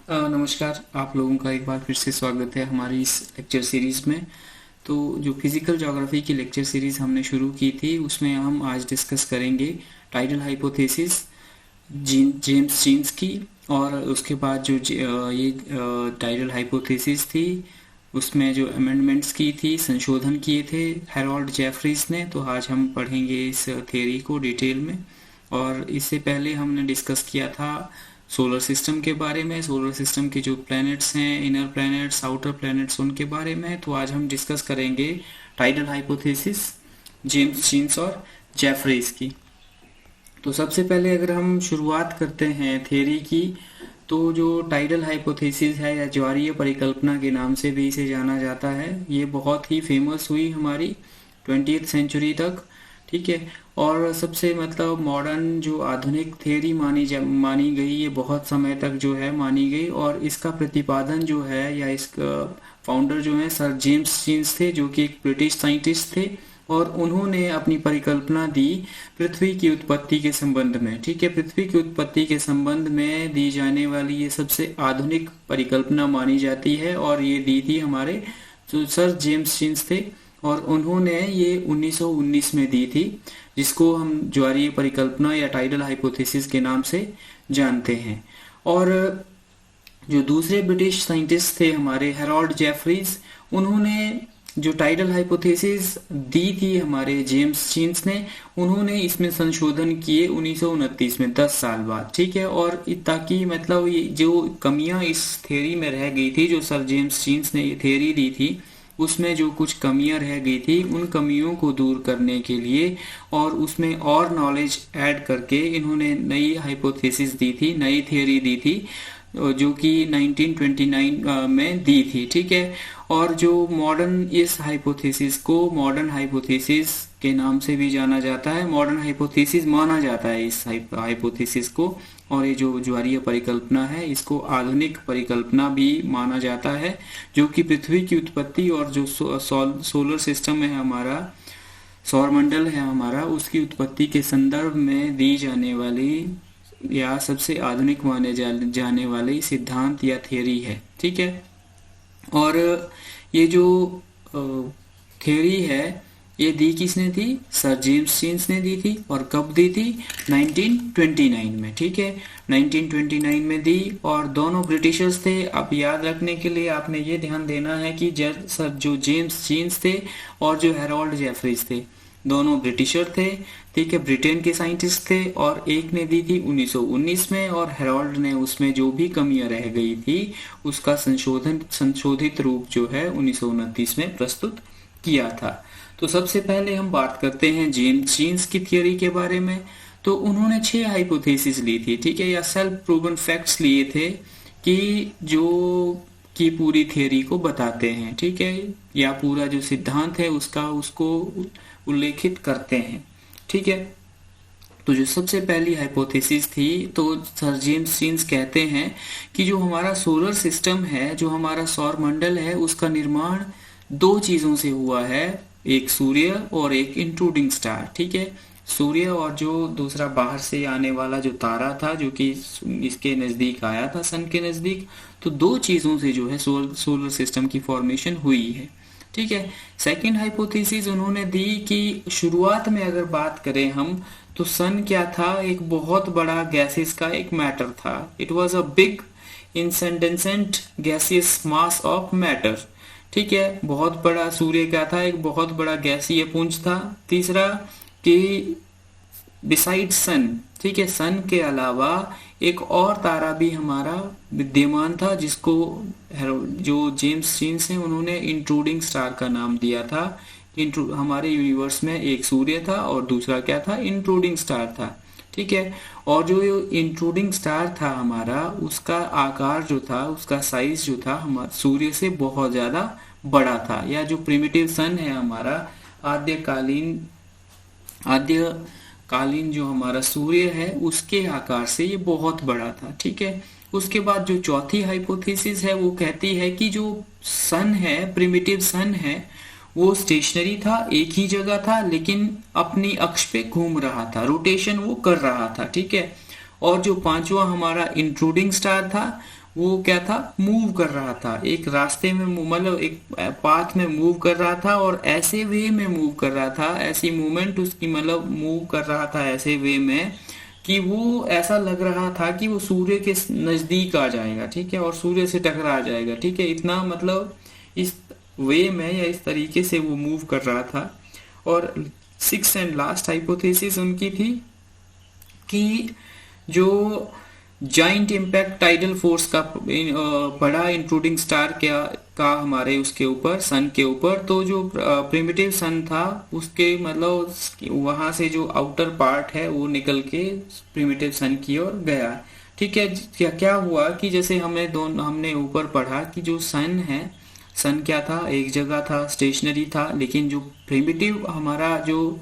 नमस्कार। आप लोगों का एक बार फिर से स्वागत है हमारी इस लेक्चर सीरीज़ में। तो जो फिज़िकल ज्योग्राफी की लेक्चर सीरीज़ हमने शुरू की थी उसमें हम आज डिस्कस करेंगे टाइडल हाइपोथेसिस जेम्स जीन्स की। और उसके बाद जो ये टाइडल हाइपोथेसिस थी उसमें जो अमेंडमेंट्स की थी, संशोधन किए थे हैरोल्ड जेफरीज ने। तो आज हम पढ़ेंगे इस थ्योरी को डिटेल में। और इससे पहले हमने डिस्कस किया था सोलर सिस्टम के बारे में, सोलर सिस्टम के जो प्लैनेट्स हैं, इनर प्लैनेट्स, आउटर प्लैनेट्स, उनके बारे में। तो आज हम डिस्कस करेंगे टाइडल हाइपोथेसिस जेम्स जीन्स और जेफरीज की। तो सबसे पहले अगर हम शुरुआत करते हैं थ्योरी की, तो जो टाइडल हाइपोथेसिस है या ज्वारीय परिकल्पना के नाम से भी इसे जाना जाता है, ये बहुत ही फेमस हुई हमारी 20th सेंचुरी तक। ठीक है। और सबसे मतलब मॉडर्न जो आधुनिक थ्योरी मानी गई, ये बहुत समय तक जो है मानी गई। और इसका प्रतिपादन जो है या इसका फाउंडर जो है सर जेम्स जीन्स थे, जो कि एक ब्रिटिश साइंटिस्ट थे। और उन्होंने अपनी परिकल्पना दी पृथ्वी की उत्पत्ति के संबंध में। ठीक है। पृथ्वी की उत्पत्ति के संबंध में दी जाने वाली ये सबसे आधुनिक परिकल्पना मानी जाती है। और ये दी थी हमारे जो सर जेम्स जीन्स थे, और उन्होंने ये 1919 में दी थी, जिसको हम ज्वारीय परिकल्पना या टाइडल हाइपोथेसिस के नाम से जानते हैं। और जो दूसरे ब्रिटिश साइंटिस्ट थे हमारे हैरोल्ड जेफरीज, उन्होंने जो टाइडल हाइपोथेसिस दी थी हमारे जेम्स जीन्स ने, उन्होंने इसमें संशोधन किए 1929 में, 10 साल बाद। ठीक है। और ताकि मतलब ये जो कमियां इस थ्योरी में रह गई थी, जो सर जेम्स जीन्स ने ये थ्योरी दी थी, उसमें जो कुछ कमियां रह गई थी, उन कमियों को दूर करने के लिए और उसमें और नॉलेज ऐड करके इन्होंने नई हाइपोथेसिस दी थी, नई थ्योरी दी थी, जो कि 1929 में दी थी। ठीक है। और जो मॉडर्न इस हाइपोथेसिस को मॉडर्न हाइपोथेसिस के नाम से भी जाना जाता है, मॉडर्न हाइपोथेसिस माना जाता है इस हाइपोथेसिस को। और ये जो ज्वारीय परिकल्पना है, इसको आधुनिक परिकल्पना भी माना जाता है, जो कि पृथ्वी की उत्पत्ति और जो सोलर सिस्टम है हमारा, सौरमंडल है हमारा, उसकी उत्पत्ति के संदर्भ में दी जाने वाली या सबसे आधुनिक माने जाने वाली सिद्धांत या थियरी है। ठीक है। और ये जो थियरी है, ये दी किसने थी? सर जेम्स जीन्स ने दी थी। और कब दी थी? 1929 में। ठीक है। 1929 में दी। और दोनों ब्रिटिशर्स थे। अब याद रखने के लिए आपने ये ध्यान देना है कि सर जो जेम्स जीन्स थे और जो हैरोल्ड जेफरीज थे, दोनों ब्रिटिशर थे। ठीक है। ब्रिटेन के साइंटिस्ट थे। और एक ने दी थी 1919 में, और हेरोल्ड ने उसमें जो भी कमियां रह गई थी उसका संशोधित रूप जो है 1929 में प्रस्तुत किया था। तो सबसे पहले हम बात करते हैं जेम्स जीन्स की थियरी के बारे में। तो उन्होंने 6 हाइपोथेसिस ली थी। ठीक है। या सेल्फ प्रूवन फैक्ट्स लिए थे कि जो की पूरी थियरी को बताते हैं। ठीक है। या पूरा जो सिद्धांत है उसको उल्लेखित करते हैं। ठीक है। तो जो सबसे पहली हाइपोथेसिस थी, तो सर जेम्स जीन्स कहते हैं कि जो हमारा सोलर सिस्टम है, जो हमारा सौर मंडल है, उसका निर्माण 2 चीजों से हुआ है, एक सूर्य और एक इंट्रूडिंग स्टार। ठीक है। सूर्य और जो दूसरा बाहर से आने वाला जो तारा था, जो कि इसके नजदीक आया था, सन के नजदीक। तो 2 चीजों से जो है सोलर सिस्टम की फॉर्मेशन हुई है। ठीक है। सेकंड हाइपोथेसिस उन्होंने दी कि शुरुआत में अगर बात करें हम, तो सन क्या था? एक बहुत बड़ा गैसेस का एक मैटर था। It was a big incandescent gaseous mass of matter. ठीक है। बहुत बड़ा सूर्य क्या था? एक बहुत बड़ा गैसीय पुंज था। तीसरा कि बिसाइड सन, ठीक है, सन के अलावा एक और तारा भी हमारा विद्यमान था, जिसको जो जेम्स जीन्स हैं उन्होंने इंट्रूडिंग स्टार का नाम दिया था। हमारे यूनिवर्स में एक सूर्य था और दूसरा क्या था? इंट्रूडिंग स्टार था। ठीक है। और जो इंट्रूडिंग स्टार था हमारा, उसका आकार जो था, उसका साइज जो था हमारा सूर्य से बहुत ज्यादा बड़ा था। या जो प्रिमिटिव सन है हमारा, आद्यकालीन जो हमारा सूर्य है, उसके आकार से ये बहुत बड़ा था। ठीक है। उसके बाद जो चौथी हाइपोथेसिस है, वो कहती है कि जो सन है, प्रिमिटिव सन है, वो स्टेशनरी था, एक ही जगह था, लेकिन अपनी अक्ष पे घूम रहा था, रोटेशन वो कर रहा था। ठीक है। और जो पांचवा हमारा इंट्रूडिंग स्टार था, वो क्या था, मूव कर रहा था एक रास्ते में, मतलब एक पाथ में मूव कर रहा था और ऐसे वे में मूव कर रहा था, ऐसी मूवमेंट उसकी, मतलब मूव कर रहा था ऐसे वे में कि वो ऐसा लग रहा था कि वो सूर्य के नजदीक आ जाएगा, ठीक है, और सूर्य से टकरा जाएगा, ठीक है, इतना मतलब इस वे में या इस तरीके से वो मूव कर रहा था। और सिक्स एंड लास्ट हाइपोथेसिस उनकी थी कि जो जाइंट इम्पैक्ट टाइडल फोर्स का पड़ा इंट्रूडिंग स्टार क्या का हमारे उसके ऊपर, सन के ऊपर, तो जो प्रिमिटिव सन था उसके मतलब वहां से जो आउटर पार्ट है वो निकल के प्रिमिटिव सन की ओर गया, ठीक है। क्या क्या हुआ कि जैसे हमने ऊपर पढ़ा कि जो सन है, सन क्या था, एक जगह था, स्टेशनरी था, लेकिन जो प्रिमिटिव हमारा जो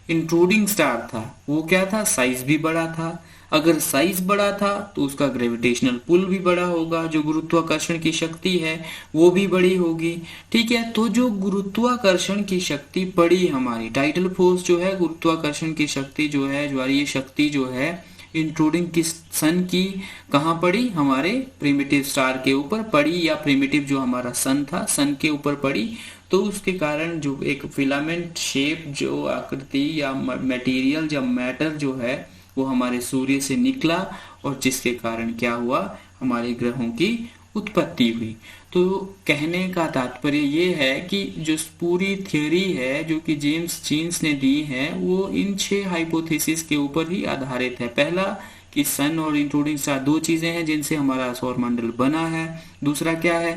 इंट्रूडिंग स्टार था वो क्या था, साइज भी बड़ा था। अगर साइज बड़ा था तो उसका ग्रेविटेशनल पुल भी बड़ा होगा, जो गुरुत्वाकर्षण की शक्ति है वो भी बड़ी होगी, ठीक है। तो जो गुरुत्वाकर्षण की शक्ति बड़ी, हमारी टाइडल फोर्स जो है, गुरुत्वाकर्षण की शक्ति जो है, ज्वारीय शक्ति जो है इंट्रूडिंग की सन की, कहाँ पड़ी, हमारे प्रिमिटिव स्टार के ऊपर पड़ी, या प्रिमिटिव जो हमारा सन था सन के ऊपर पड़ी। तो उसके कारण जो एक फिलामेंट शेप, जो आकृति या मटेरियल या मैटर जो है वो हमारे सूर्य से निकला, और जिसके कारण क्या हुआ, हमारे ग्रहों की उत्पत्ति हुई। तो कहने का तात्पर्य ये है कि जो पूरी थ्योरी है जो कि जेम्स जीन्स ने दी है वो इन 6 हाइपोथेसिस के ऊपर ही आधारित है। पहला कि सन और इंट्रूडिंग स्टार दो चीजें हैं जिनसे हमारा सौरमंडल बना है। दूसरा क्या है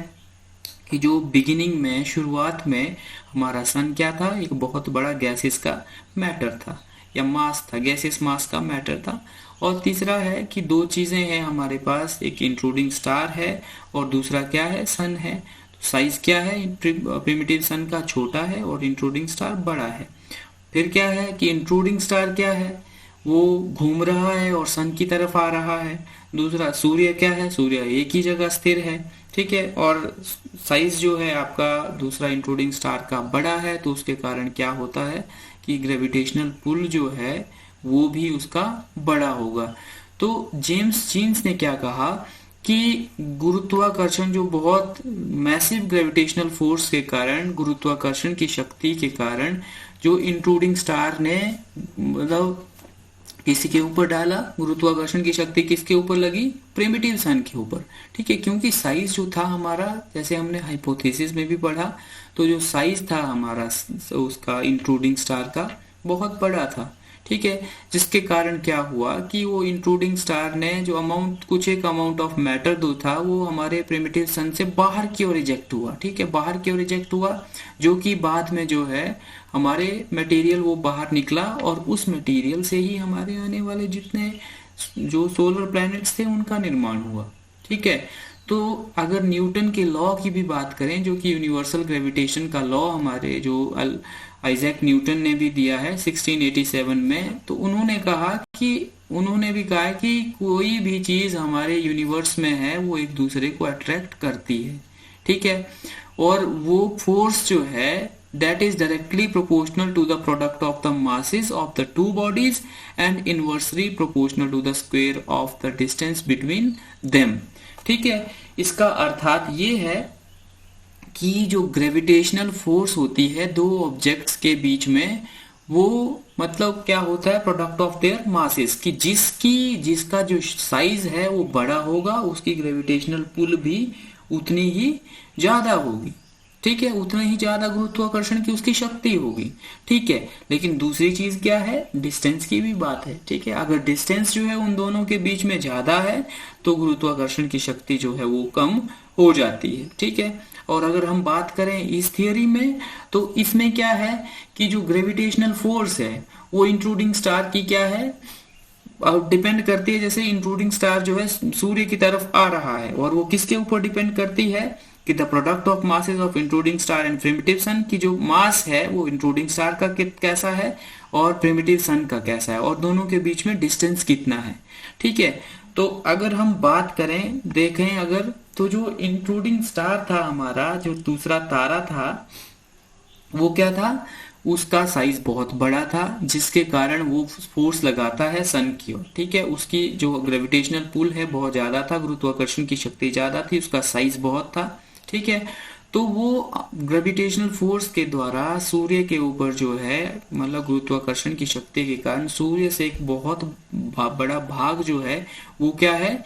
कि जो बिगिनिंग में, शुरुआत में हमारा सन क्या था, एक बहुत बड़ा गैसेस का मैटर था, या मास था, गैसेस मास का मैटर था। और तीसरा है कि दो चीजें हैं हमारे पास, एक इंट्रूडिंग स्टार है और दूसरा क्या है, सन है। तो साइज क्या है, प्रिमिटिव सन का छोटा है और इंट्रूडिंग स्टार बड़ा है। फिर क्या है कि इंट्रूडिंग स्टार क्या है, वो घूम रहा है और सन की तरफ आ रहा है। दूसरा सूर्य क्या है, सूर्य एक ही जगह स्थिर है, ठीक है। और साइज जो है आपका दूसरा इंट्रूडिंग स्टार का बड़ा है, तो उसके कारण क्या होता है कि ग्रेविटेशनल पुल जो है वो भी उसका बड़ा होगा। तो जेम्स जीन्स ने क्या कहा कि गुरुत्वाकर्षण, जो बहुत मैसिव ग्रेविटेशनल फोर्स के कारण, गुरुत्वाकर्षण की शक्ति के कारण, जो इंट्रूडिंग स्टार ने मतलब किसी के ऊपर डाला, गुरुत्वाकर्षण की शक्ति किसके ऊपर लगी, प्रिमिटिव सन के ऊपर, ठीक है। क्योंकि साइज जो था हमारा, जैसे हमने हाइपोथेसिस में भी पढ़ा, तो जो साइज था हमारा उसका इंट्रूडिंग स्टार का बहुत बड़ा था, ठीक है। जिसके कारण क्या हुआ कि वो इंट्रूडिंग स्टार ने जो अमाउंट, कुछ एक अमाउंट ऑफ मैटर जो था वो हमारे प्रिमिटिव सन से बाहर की ओर इजेक्ट हुआ, ठीक है, बाहर की ओर इजेक्ट हुआ, जो कि बाद में जो है हमारे मटेरियल वो बाहर निकला, और उस मटेरियल से ही हमारे आने वाले जितने जो सोलर प्लैनेट्स थे उनका निर्माण हुआ, ठीक है। तो अगर न्यूटन के लॉ की भी बात करें, जो कि यूनिवर्सल ग्रेविटेशन का लॉ हमारे जो आइजैक न्यूटन ने भी दिया है 1687 में, तो उन्होंने भी कहा कि कोई भी चीज हमारे यूनिवर्स में है वो एक दूसरे को अट्रैक्ट करती है, ठीक है। और वो फोर्स जो है that is directly proportional to the product of the masses of the two bodies and inversely proportional to the square of the distance between them, ठीक है। इसका अर्थात ये है कि जो ग्रेविटेशनल फोर्स होती है दो ऑब्जेक्ट्स के बीच में, वो मतलब क्या होता है, प्रोडक्ट ऑफ देयर मासेस, कि जिसका जो साइज है वो बड़ा होगा, उसकी ग्रेविटेशनल पुल भी उतनी ही ज्यादा होगी, ठीक है, उतना ही ज्यादा गुरुत्वाकर्षण की उसकी शक्ति होगी, ठीक है। लेकिन दूसरी चीज क्या है, डिस्टेंस की भी बात है, ठीक है। अगर डिस्टेंस जो है उन दोनों के बीच में ज्यादा है तो गुरुत्वाकर्षण की शक्ति जो है वो कम हो जाती है, ठीक है। और अगर हम बात करें इस थियोरी में, तो इसमें क्या है कि जो ग्रेविटेशनल फोर्स है वो इंट्रूडिंग स्टार की क्या है, डिपेंड करती है। जैसे इंट्रूडिंग स्टार जो है सूर्य की तरफ आ रहा है, और वो किसके ऊपर डिपेंड करती है कि the product of masses of intruding star and primitive sun, की जो मास है वो इंट्रूडिंग स्टार का कैसा है और प्रिमिटिव सन का कैसा है, और दोनों के बीच में डिस्टेंस कितना है, ठीक है। तो अगर हम बात करें, देखें अगर, तो जो इंट्रूडिंग स्टार था हमारा, जो दूसरा तारा था, वो क्या था, उसका साइज बहुत बड़ा था, जिसके कारण वो फोर्स लगाता है सन की ओर। ठीक है, उसकी जो ग्रेविटेशनल पुल है बहुत ज्यादा था, गुरुत्वाकर्षण की शक्ति ज्यादा थी, उसका साइज बहुत था। ठीक है, तो वो ग्रेविटेशनल फोर्स के द्वारा सूर्य के ऊपर जो है, मतलब गुरुत्वाकर्षण की शक्ति के कारण सूर्य से एक बहुत बड़ा भाग जो है वो क्या है,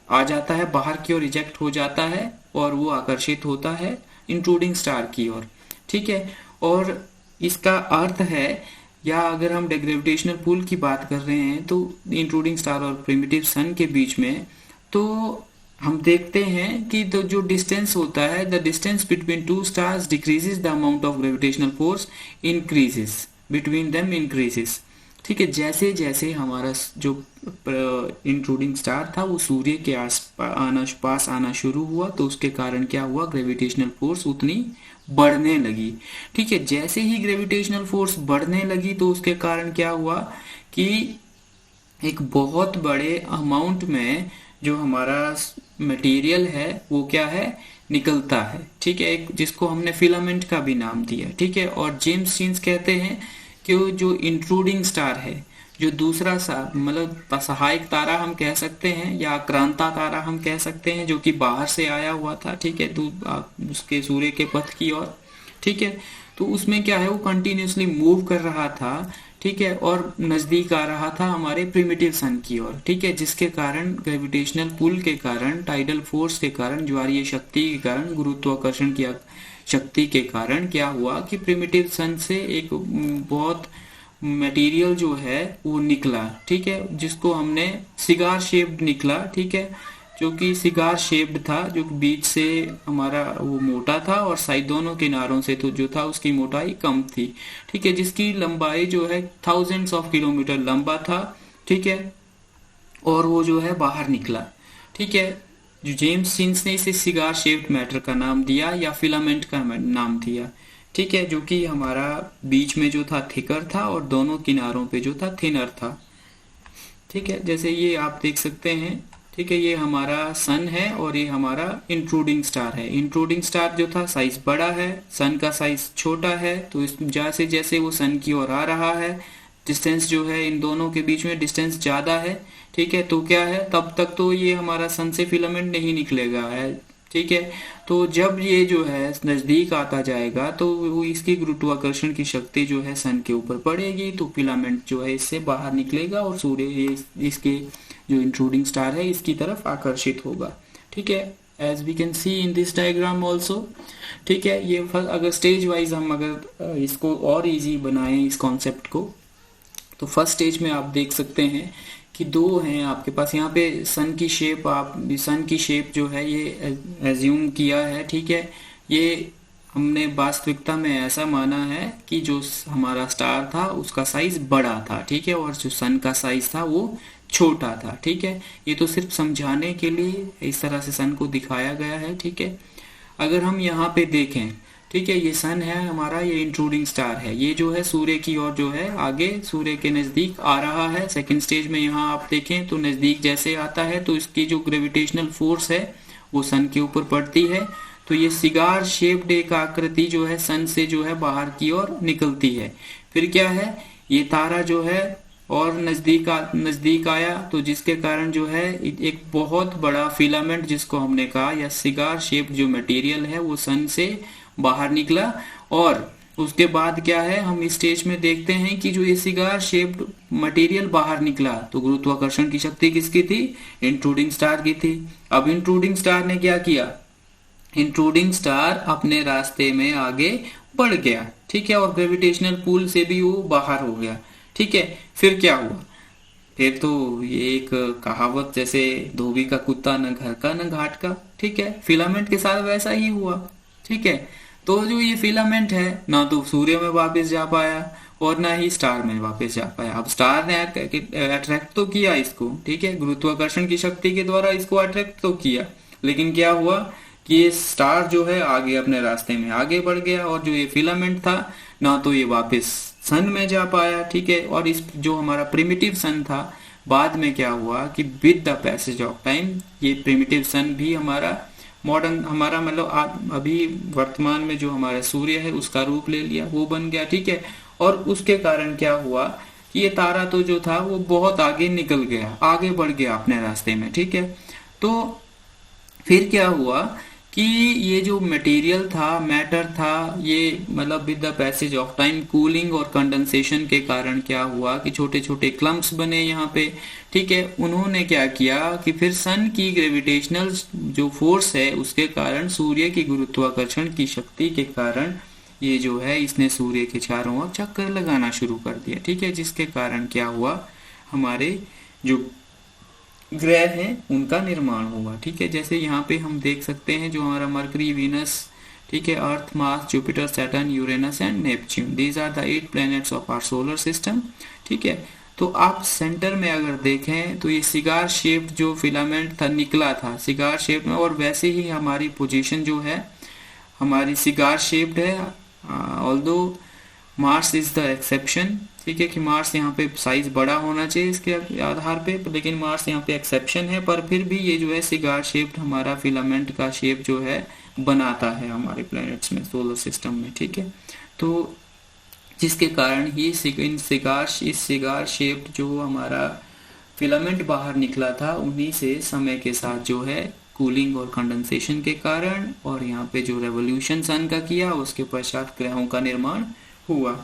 आ जाता है बाहर की ओर, रिजेक्ट हो जाता है और वो आकर्षित होता है इंट्रूडिंग स्टार की ओर। ठीक है, और इसका अर्थ है, या अगर हम ग्रेविटेशनल पुल की बात कर रहे हैं तो इंट्रूडिंग स्टार और प्रिमिटिव सन के बीच में, तो हम देखते हैं कि तो जो डिस्टेंस होता है, the distance between two stars decreases, the amount of gravitational force increases between them increases. ठीक है, जैसे जैसे हमारा जो इंट्रूडिंग स्टार था वो सूर्य के पास आना शुरू हुआ, तो उसके कारण क्या हुआ, ग्रेविटेशनल फोर्स उतनी बढ़ने लगी। ठीक है, जैसे ही ग्रेविटेशनल फोर्स बढ़ने लगी तो उसके कारण क्या हुआ कि एक बहुत बड़े अमाउंट में जो हमारा मटेरियल है वो क्या है, निकलता है। ठीक है, एक जिसको हमने फिलामेंट का भी नाम दिया। ठीक है, और जेम्स जीन्स कहते हैं कि जो इंट्रूडिंग स्टार है, जो दूसरा मतलब सहायक तारा हम कह सकते हैं, या आक्रांता तारा हम कह सकते हैं, जो कि बाहर से आया हुआ था। ठीक है, उसके सूर्य के पथ की ओर। ठीक है, तो उसमें क्या है, वो कंटिन्यूसली मूव कर रहा था। ठीक है, और नजदीक आ रहा था हमारे प्रिमिटिव सन की ओर। ठीक है, जिसके कारण ग्रेविटेशनल पुल के कारण, टाइडल फोर्स के कारण, ज्वारीय शक्ति के कारण, गुरुत्वाकर्षण की शक्ति के कारण क्या हुआ कि प्रिमिटिव सन से एक बहुत मटेरियल जो है वो निकला। ठीक है, जिसको हमने सिगार शेप्ड निकला। ठीक है, जो कि सिगार शेप्ड था, जो बीच से हमारा वो मोटा था और साइड दोनों किनारों से तो जो था उसकी मोटाई कम थी। ठीक है, जिसकी लंबाई जो है थाउजेंड्स ऑफ किलोमीटर लंबा था। ठीक है, और वो जो है बाहर निकला। ठीक है, जो जेम्स जीन्स ने इसे सिगार शेप्ड मैटर का नाम दिया या फिलामेंट का नाम दिया। ठीक है, जो कि हमारा बीच में जो था थिकर था और दोनों किनारों पे जो था थिनर था। ठीक है, जैसे ये आप देख सकते हैं। ठीक है, ये हमारा सन है और ये हमारा इंट्रूडिंग स्टार है। इंट्रूडिंग स्टार जो था साइज बड़ा है, सन का साइज छोटा है, तो इस जैसे जैसे वो सन की ओर आ रहा है, डिस्टेंस जो है इन दोनों के बीच में डिस्टेंस ज्यादा है। ठीक है, तो क्या है, तब तक तो ये हमारा सन से फिलामेंट नहीं निकलेगा है। ठीक है, तो जब ये जो है नजदीक आता जाएगा तो वो इसकी गुरुत्वाकर्षण की शक्ति जो है सन के ऊपर पड़ेगी, तो फिलामेंट जो है इससे बाहर निकलेगा और सूर्य इसके जो इंट्रूडिंग स्टार है इसकी तरफ आकर्षित होगा। ठीक है, as we can see in this diagram also. ठीक है, ये अगर स्टेज वाइज हम अगर इसको और इजी बनाएं इस कॉन्सेप्ट को, तो फर्स्ट स्टेज में आप देख सकते हैं कि दो हैं आपके पास। यहाँ पे सन की शेप जो है ये एज्यूम किया है। ठीक है, ये हमने वास्तविकता में ऐसा माना है कि जो हमारा स्टार था उसका साइज बड़ा था। ठीक है, और जो सन का साइज था वो छोटा था। ठीक है, ये तो सिर्फ समझाने के लिए इस तरह से सन को दिखाया गया है। ठीक है, अगर हम यहाँ पे देखें, ठीक है, ये सन है हमारा, ये इंट्रूडिंग स्टार है, ये जो है सूर्य की ओर जो है आगे सूर्य के नजदीक आ रहा है। सेकंड स्टेज में यहाँ आप देखें तो नजदीक जैसे आता है तो इसकी जो ग्रेविटेशनल फोर्स है वो सन के ऊपर पड़ती है, तो ये सिगार शेप्ड एक आकृति जो है सन से जो है बाहर की ओर निकलती है। फिर क्या है, ये तारा जो है और नजदीक आया, तो जिसके कारण जो है एक बहुत बड़ा फिलामेंट जिसको हमने कहा, या सिगार शेप जो मटेरियल है वो सन से बाहर निकला। और उसके बाद क्या है, हम इस स्टेज में देखते हैं कि जो ये सिगार शेप्ड मटेरियल बाहर निकला तो गुरुत्वाकर्षण की शक्ति किसकी थी, इंट्रूडिंग स्टार की थी। अब इंट्रूडिंग स्टार ने क्या किया, इंट्रूडिंग स्टार अपने रास्ते में आगे बढ़ गया। ठीक है, और ग्रेविटेशनल पुल से भी वो बाहर हो गया। ठीक है, फिर क्या हुआ, फिर तो ये एक कहावत जैसे धोबी का कुत्ता न घर का न घाट का। ठीक है, फिलामेंट के साथ वैसा ही हुआ। ठीक है, तो जो ये फिलामेंट है ना तो सूर्य में वापस जा पाया और ना ही स्टार में वापस जा पाया। अब स्टार ने अट्रैक्ट तो किया इसको, ठीक है, गुरुत्वाकर्षण की शक्ति के द्वारा इसको अट्रैक्ट तो किया, लेकिन क्या हुआ कि ये स्टार जो है आगे अपने रास्ते में आगे बढ़ गया और जो ये फिलामेंट था ना तो ये वापस सन में जा पाया। ठीक है, और इस जो हमारा प्रिमिटिव सन था, बाद में क्या हुआ कि with the passage of time ये प्रिमिटिव सन भी हमारा मॉडर्न हमारा मतलब अभी वर्तमान में जो हमारा सूर्य है उसका रूप ले लिया, वो बन गया, ठीक है। और उसके कारण क्या हुआ कि ये तारा तो जो था वो बहुत आगे निकल गया, आगे बढ़ गया अपने रास्ते में, ठीक है। तो फिर क्या हुआ कि ये जो मटेरियल था, मैटर था, ये मतलब with the passage of time cooling और कंडेंसेशन के कारण क्या हुआ कि छोटे छोटे क्लम्प्स बने यहाँ पे, ठीक है। उन्होंने क्या किया कि फिर सन की ग्रेविटेशनल जो फोर्स है उसके कारण, सूर्य की गुरुत्वाकर्षण की शक्ति के कारण ये जो है इसने सूर्य के चारों ओर चक्कर लगाना शुरू कर दिया, ठीक है। जिसके कारण क्या हुआ, हमारे जो ग्रह हैं उनका निर्माण हुआ, ठीक है। जैसे यहाँ पे हम देख सकते हैं जो हमारा मरकरी, वीनस, ठीक है, Earth, Mars, Jupiter, Saturn, Uranus and Neptune, these are the 8 planets of our solar system, ठीक है। तो आप सेंटर में अगर देखें तो ये सिगार शेप्ड जो फिलामेंट था निकला था सिगार शेप में, और वैसे ही हमारी पोजीशन जो है हमारी सिगार शेप्ड है, although Mars is the exception, ठीक है, कि मार्स यहाँ पे साइज बड़ा होना चाहिए इसके आधार पे, लेकिन मार्स यहाँ पे एक्सेप्शन है, पर फिर भी ये जो है सिगार शेप्ड हमारा फिलामेंट का शेप जो है बनाता है हमारे प्लैनेट्स में, सोलर सिस्टम में, ठीक है। तो जिसके कारण ही इस सिगार शेप्ड जो हमारा फिलामेंट बाहर निकला था, उन्हीं से समय के साथ जो है कूलिंग और कंडेंसेशन के कारण, और यहाँ पे जो रेवोल्यूशन सन का किया उसके पश्चात ग्रहों का निर्माण हुआ,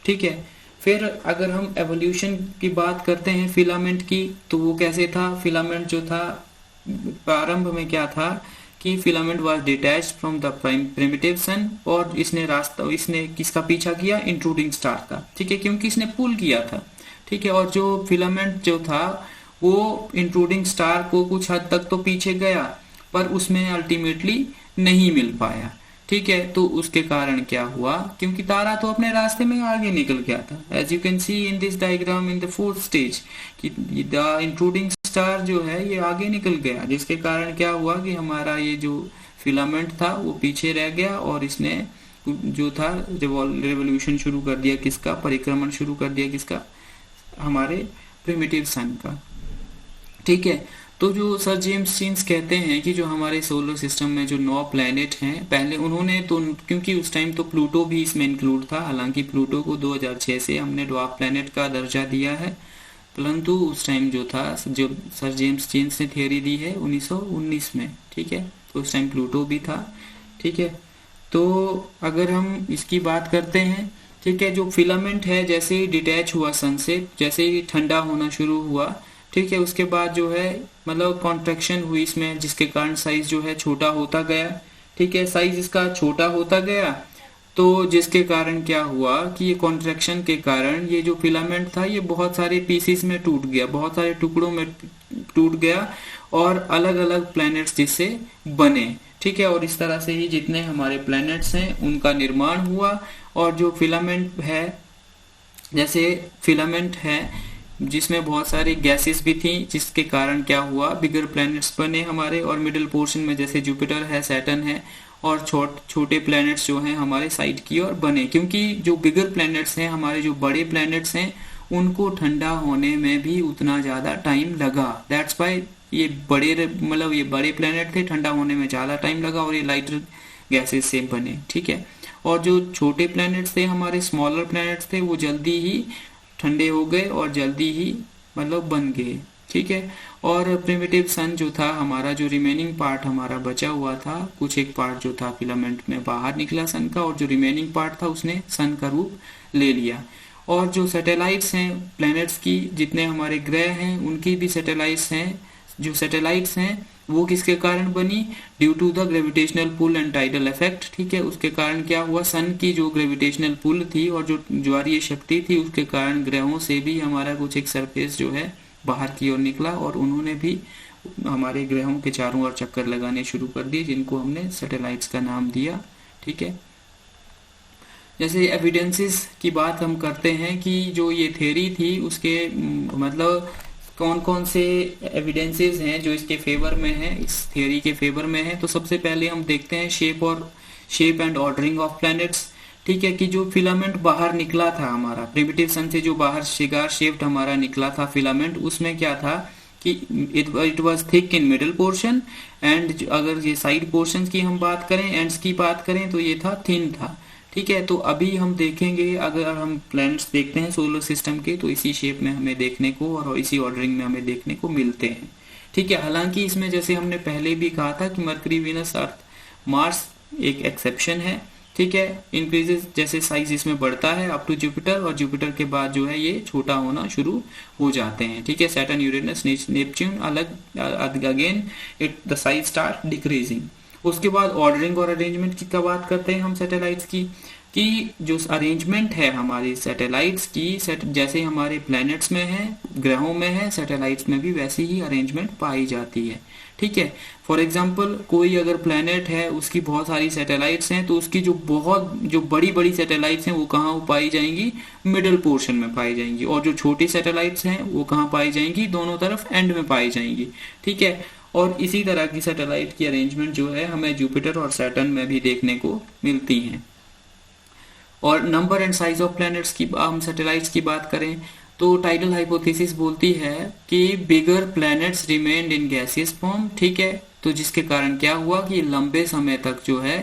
ठीक है। फिर अगर हम एवोल्यूशन की बात करते हैं फिलामेंट की, तो वो कैसे था, फिलामेंट जो था प्रारंभ में क्या था कि filament was detached from the primitive sun, और इसने किसका पीछा किया, इंट्रूडिंग स्टार का, ठीक है, क्योंकि इसने पुल किया था, ठीक है। और जो फिलामेंट जो था वो इंट्रूडिंग स्टार को कुछ हद तक तो पीछे गया, पर उसमें अल्टीमेटली नहीं मिल पाया, ठीक है। तो उसके कारण क्या हुआ, क्योंकि तारा तो अपने रास्ते में आगे निकल गया था, as you can see in this diagram in the 4th stage कि द इंट्रूडिंग स्टार जो है ये आगे निकल गया, जिसके कारण क्या हुआ कि हमारा ये जो फिलामेंट था वो पीछे रह गया, और इसने जो था रेवोल्यूशन शुरू कर दिया, किसका, परिक्रमण शुरू कर दिया, किसका, हमारे प्रिमिटिव सन का, ठीक है। तो जो सर जेम्स चीन्स कहते हैं कि जो हमारे सोलर सिस्टम में जो 9 प्लैनेट हैं, पहले उन्होंने तो, क्योंकि उस टाइम तो प्लूटो भी इसमें इंक्लूड था, हालांकि प्लूटो को 2006 से हमने ड्वार्फ प्लैनेट का दर्जा दिया है, परंतु उस टाइम जो था, जो सर जेम्स चीन्स ने थियोरी दी है 1919 में, ठीक है, तो उस टाइम प्लूटो भी था, ठीक है। तो अगर हम इसकी बात करते हैं, ठीक है, जो फिलामेंट है जैसे ही डिटैच हुआ सन से, जैसे ही ठंडा होना शुरू हुआ, ठीक है, उसके बाद जो है मतलब कॉन्ट्रैक्शन हुई इसमें, जिसके कारण साइज जो है छोटा होता गया, ठीक है, साइज इसका छोटा होता गया, तो जिसके कारण क्या हुआ कि ये कॉन्ट्रैक्शन के कारण ये जो फिलामेंट था ये बहुत सारे पीसेस में टूट गया, बहुत सारे टुकड़ों में टूट गया, और अलग अलग प्लैनेट्स जिससे बने, ठीक है। और इस तरह से ही जितने हमारे प्लैनेट्स हैं उनका निर्माण हुआ। और जो फिलामेंट है, जैसे फिलामेंट है जिसमें बहुत सारी गैसेस भी थी, जिसके कारण क्या हुआ, बिगर प्लैनेट्स बने हमारे, और मिडिल पोर्शन में जैसे जुपिटर है, सैटर्न है, और छोटे प्लैनेट्स जो हैं हमारे साइड की ओर बने, क्योंकि जो बिगर प्लैनेट्स हैं, हमारे जो बड़े प्लैनेट्स हैं, उनको ठंडा होने में भी उतना ज्यादा टाइम लगा, दैट्स वाई ये बड़े प्लैनेट थे, ठंडा होने में ज्यादा टाइम लगा, और ये लाइटर गैसेस से बने, ठीक है। और जो छोटे प्लैनेट्स थे, हमारे स्मॉलर प्लैनेट्स थे, वो जल्दी ही ठंडे हो गए और जल्दी ही बन गए, ठीक है। और प्रिमिटिव सन जो था हमारा, जो रिमेनिंग पार्ट हमारा बचा हुआ था, कुछ एक पार्ट जो था फिलामेंट में बाहर निकला सन का, और जो रिमेनिंग पार्ट था उसने सन का रूप ले लिया। और जो सैटेलाइट्स हैं प्लैनेट्स की, जितने हमारे ग्रह हैं उनकी भी सैटेलाइट्स हैं, जो सैटेलाइट्स हैं वो किसके कारण बनी, due to the gravitational pull and tidal effect, ठीक है। उसके कारण क्या हुआ, सन की जो ग्रेविटेशनल पुल थी और जो ज्वारीय शक्ति थी, उसके कारण ग्रहों से भी हमारा कुछ एक सरफेस जो है बाहर की ओर निकला, और उन्होंने भी हमारे ग्रहों के चारों ओर चक्कर लगाने शुरू कर दिए, जिनको हमने सैटेलाइट्स का नाम दिया, ठीक है। जैसे एविडेंसेस की बात हम करते हैं कि जो ये थ्योरी थी उसके मतलब कौन कौन से एविडेंसेस हैं जो इसके फेवर में हैं, इस थियोरी के फेवर में हैं। तो सबसे पहले हम देखते हैं shape and ordering of planets, ठीक है, कि जो फिलामेंट बाहर निकला था हमारा प्रिमिटिव सन से, जो बाहर सिगार शेप्ड हमारा निकला था फिलामेंट, उसमें क्या था कि it was thick in middle portion, and अगर ये साइड पोर्शन की हम बात करें, एंड्स की बात करें, तो ये था थिन था। ठीक है, तो अभी हम देखेंगे, अगर हम प्लैनेट्स देखते हैं सोलर सिस्टम के, तो इसी शेप में हमें देखने को और इसी ऑर्डरिंग में हमें देखने को मिलते हैं। ठीक है, हालांकि इसमें जैसे हमने पहले भी कहा था कि मरकरी, वीनस, अर्थ, मार्स एक एक्सेप्शन है। ठीक है, इंक्रीजेस जैसे साइज इसमें बढ़ता है अप टू जुपिटर, और जुपिटर के बाद जो है ये छोटा होना शुरू हो जाते हैं। ठीक है, सैटर्न, यूरेनस, नेपच्यून अलग, again it the size start decreasing. उसके बाद ऑर्डरिंग और अरेंजमेंट की बात करते हैं हम सैटेलाइट्स की, कि जो अरेंजमेंट है हमारी सैटेलाइट्स की, जैसे हमारे प्लैनेट्स में है, ग्रहों में है, सैटेलाइट्स में भी वैसी ही अरेंजमेंट पाई जाती है। ठीक है, फॉर एग्जांपल कोई अगर प्लैनेट है, उसकी बहुत सारी सैटेलाइट्स हैं, तो उसकी जो बड़ी बड़ी सैटेलाइट्स हैं वो कहाँ पाई जाएंगी, मिडिल पोर्शन में पाई जाएंगी, और जो छोटी सैटेलाइट्स हैं वो कहाँ पाई जाएंगी, दोनों तरफ एंड में पाई जाएंगी। ठीक है, और इसी तरह की सैटेलाइट की अरेंजमेंट जो है हमें जुपिटर और सैटर्न में भी देखने को मिलती है। और number and size of planets की, हम सैटेलाइट्स की बात करें, तो टाइडल हाइपोथेसिस बोलती है कि bigger planets remained in gaseous form. ठीक है, तो जिसके कारण क्या हुआ कि लंबे समय तक जो है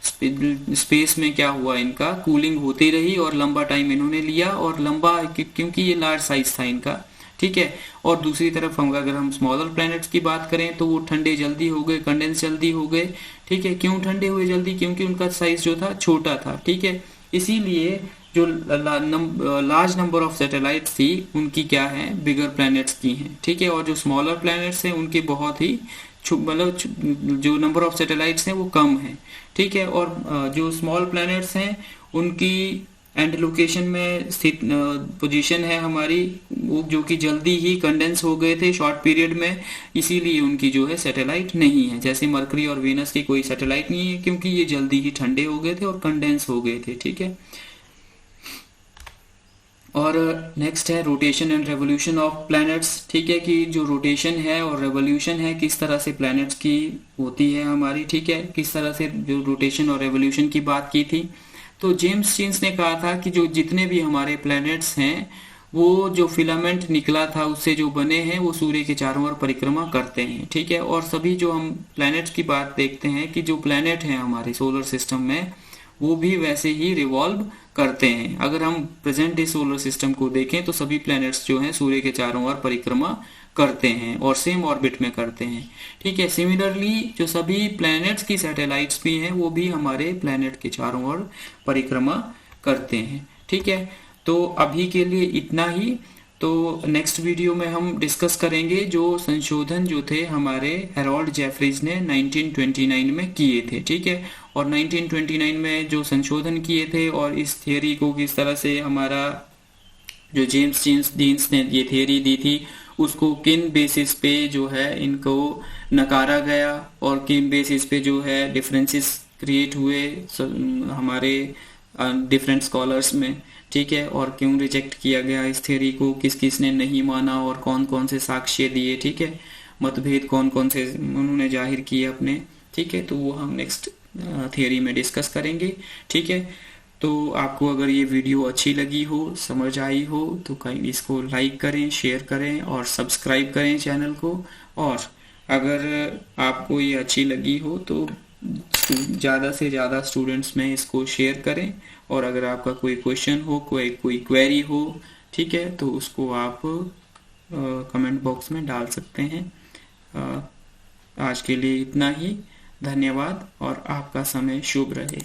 स्पेस में क्या हुआ, इनका कूलिंग होती रही और लंबा टाइम इन्होंने लिया, और लंबा क्योंकि ये लार्ज साइज था इनका। ठीक है, और दूसरी तरफ अगर हम स्मॉलर प्लैनेट्स की बात करें, तो वो ठंडे जल्दी हो गए, कंडेंस जल्दी हो गए। ठीक है, क्यों ठंडे हुए जल्दी, क्योंकि उनका साइज जो था छोटा था। ठीक है, इसीलिए जो लार्ज नंबर ऑफ सैटेलाइट्स थी उनकी क्या है, बिगर प्लैनेट्स की हैं। ठीक है, और जो स्मॉलर प्लैनेट्स हैं उनके बहुत ही मतलब जो नंबर ऑफ सैटेलाइट्स हैं वो कम है। ठीक है, और जो स्मॉल प्लैनेट्स हैं उनकी एंड लोकेशन में स्थित पोजीशन है हमारी, वो जो कि जल्दी ही कंडेंस हो गए थे शॉर्ट पीरियड में, इसीलिए उनकी जो है सैटेलाइट नहीं है। जैसे मरकरी और वीनस की कोई सैटेलाइट नहीं है, क्योंकि ये जल्दी ही ठंडे हो गए थे और कंडेंस हो गए थे। ठीक है, और नेक्स्ट है rotation and revolution of planets. ठीक है, कि जो रोटेशन है और रेवोल्यूशन है किस तरह से प्लैनेट्स की होती है हमारी। ठीक है, किस तरह से जो रोटेशन और रेवोल्यूशन की बात की थी, तो जेम्स चीन्स ने कहा था कि जो जितने भी हमारे प्लैनेट्स हैं वो जो फिलामेंट निकला था उससे जो बने हैं वो सूर्य के चारों ओर परिक्रमा करते हैं। ठीक है, और सभी जो हम प्लैनेट्स की बात देखते हैं कि जो प्लैनेट हैं हमारे सोलर सिस्टम में वो भी वैसे ही रिवॉल्व करते हैं। अगर हम प्रेजेंट डे सोलर सिस्टम को देखें तो सभी प्लैनेट्स जो हैं सूर्य के चारों ओर परिक्रमा करते हैं और सेम ऑर्बिट में करते हैं। ठीक है, सिमिलरली जो सभी प्लैनेट्स की सैटेलाइट्स भी हैं वो भी हमारे प्लैनेट के चारों ओर परिक्रमा करते हैं। ठीक है, तो अभी के लिए इतना ही। तो नेक्स्ट वीडियो में हम डिस्कस करेंगे जो संशोधन जो थे हमारे हैरोल्ड जेफरीज ने 1929 में किए थे। ठीक है, और 1929 में जो संशोधन किए थे और इस थियरी को किस तरह से हमारा जो जेम्स जीन्स ने ये थियरी दी थी उसको किन बेसिस पे जो है इनको नकारा गया, और किन बेसिस पे जो है डिफरेंसेस क्रिएट हुए हमारे डिफरेंट स्कॉलर्स में। ठीक है, और क्यों रिजेक्ट किया गया इस थ्योरी को, किस किस ने नहीं माना और कौन कौन से साक्ष्य दिए। ठीक है, मतभेद कौन कौन से उन्होंने जाहिर किए अपने। ठीक है, तो वो हम नेक्स्ट थियरी में डिस्कस करेंगे। ठीक है, तो आपको अगर ये वीडियो अच्छी लगी हो, समझ आई हो, तो कहीं इसको लाइक करें, शेयर करें और सब्सक्राइब करें चैनल को। और अगर आपको ये अच्छी लगी हो तो ज़्यादा से ज़्यादा स्टूडेंट्स में इसको शेयर करें। और अगर आपका कोई क्वेश्चन हो, कोई क्वेरी हो, ठीक है, तो उसको आप कमेंट बॉक्स में डाल सकते हैं। आज के लिए इतना ही। धन्यवाद और आपका समय शुभ रहे।